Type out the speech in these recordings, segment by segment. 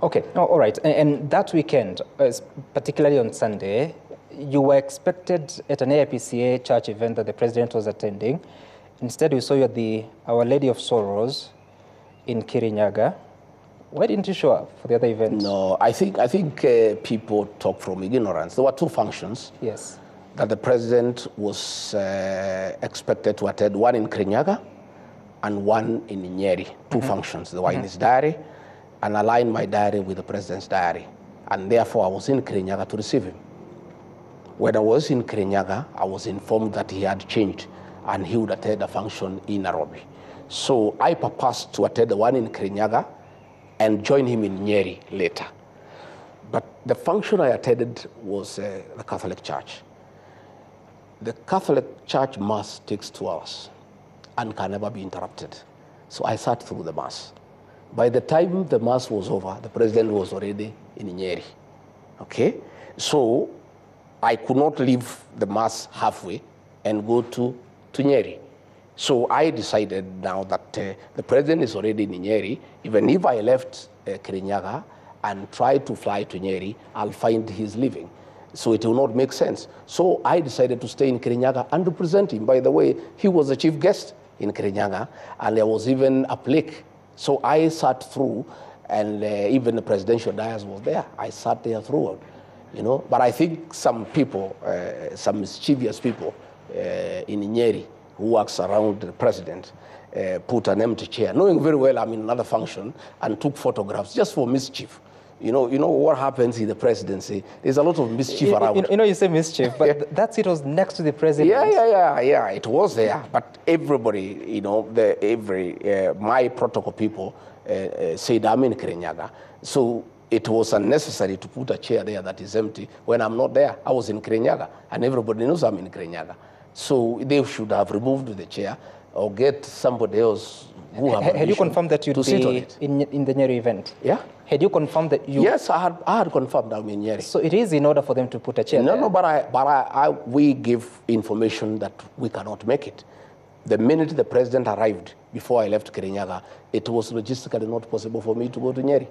Okay, oh, all right. And that weekend, particularly on Sunday, you were expected at an AIPCA church event that the president was attending. Instead, we saw you at the Our Lady of Sorrows in Kirinyaga. Why didn't you show up for the other event? No, I think people talk from ignorance. There were two functions. Yes. That the president was expected to attend, one in Kirinyaga and one in Nyeri. Two functions. They were in his diary, and aligned my diary with the president's diary. And therefore, I was in Kirinyaga to receive him. When I was in Kirinyaga, I was informed that he had changed and he would attend a function in Nairobi. So I purposed to attend the one in Kirinyaga and join him in Nyeri later. But the function I attended was the Catholic Church. The Catholic Church Mass takes 2 hours and can never be interrupted. So I sat through the Mass. By the time the Mass was over, the president was already in Nyeri. Okay? So I could not leave the Mass halfway and go to Nyeri. So I decided now that the president is already in Nyeri. Even if I left Kirinyaga and tried to fly to Nyeri, I'll find he's leaving. So it will not make sense. So I decided to stay in Kirinyaga and represent him. By the way, he was the chief guest in Kirinyaga, and there was even a plaque. So I sat through, and even the presidential dais was there. I sat there throughout, you know. But I think some people, some mischievous people in Nyeri, who works around the president, put an empty chair, knowing very well I'm in another function, and took photographs just for mischief. You know what happens in the presidency. There's a lot of mischief around. You say mischief, but that seat was next to the president. Yeah. It was there, but everybody, you know, my protocol people said I'm in Kirinyaga, so it was unnecessary to put a chair there that is empty when I'm not there. I was in Kirinyaga, and everybody knows I'm in Kirinyaga. So they should have removed the chair or get somebody else who have Had you confirmed that you'd be in the Nyeri event? Yeah. Had you confirmed that you... Yes, I had confirmed I'm in Nyeri. So it is in order for them to put a chair there? No, but we give information that we cannot make it. The minute the president arrived, before I left Kirinyaga, it was logistically not possible for me to go to Nyeri.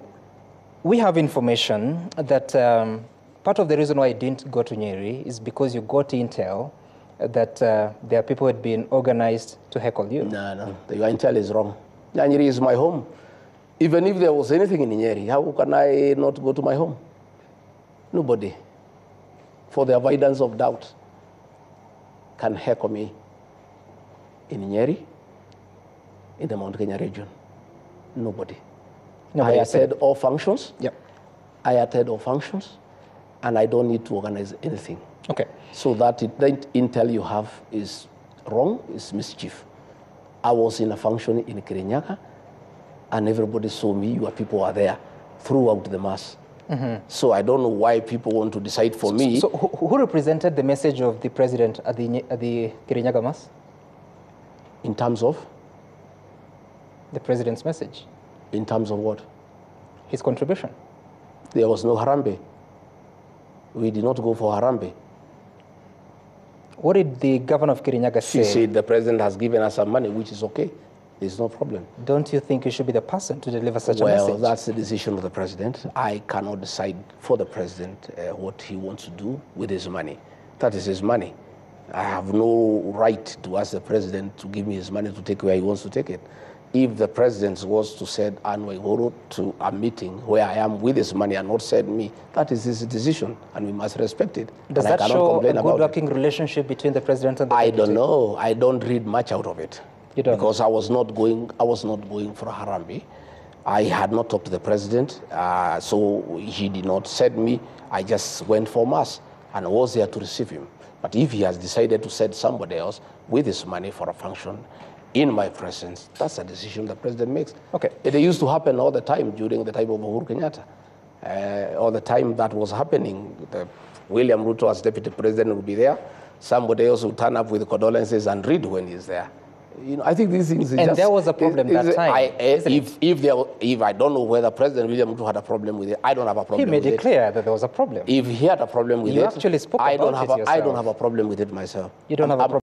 We have information that part of the reason why I didn't go to Nyeri is because you got intel that there are people who had been organized to heckle you. No, your intel is wrong. Nyeri is my home. Even if there was anything in Nyeri, how can I not go to my home? Nobody, for the avoidance of doubt, can heckle me in Nyeri, in the Mt.Kenya region. Nobody. I attend all functions. Yep. I attend all functions, and I don't need to organize anything. Okay. So that the intel you have is wrong, is mischief. I was in a function in Kirinyaga, and everybody saw me, your people are there throughout the Mass. So I don't know why people want to decide for me. So who represented the message of the president at the Kirinyaga Mass? In terms of? The president's message. In terms of what? His contribution. There was no Harambe. We did not go for Harambe. What did the governor of Kirinyaga say? She said the president has given us some money, which is okay. There's no problem. Don't you think you should be the person to deliver such a message? Well, that's the decision of the president. I cannot decide for the president what he wants to do with his money. That is his money. I have no right to ask the president to give me his money to take where he wants to take it. If the president was to send Anwar Igoro to a meeting where I am with his money and not send me, that is his decision, and we must respect it. Does that show a good working relationship between the president and the deputy? I don't know. I don't read much out of it. You don't? Because I was not going for a Harambe. I had not talked to the president, so he did not send me. I just went for Mass and was there to receive him. But if he has decided to send somebody else with his money for a function in my presence, that's a decision the president makes. Okay. It used to happen all the time during the time of Uhuru Kenyatta. All the time that was happening, William Ruto as deputy president would be there. Somebody else would turn up with condolences and read when he's there. You know, I think these things. And there was a problem that time. If I don't know whether President William Ruto had a problem with it, I don't have a problem with it. He made it clear that there was a problem. If he had a problem with it, you actually spoke about it yourself. I don't have a problem with it myself. You don't have a problem.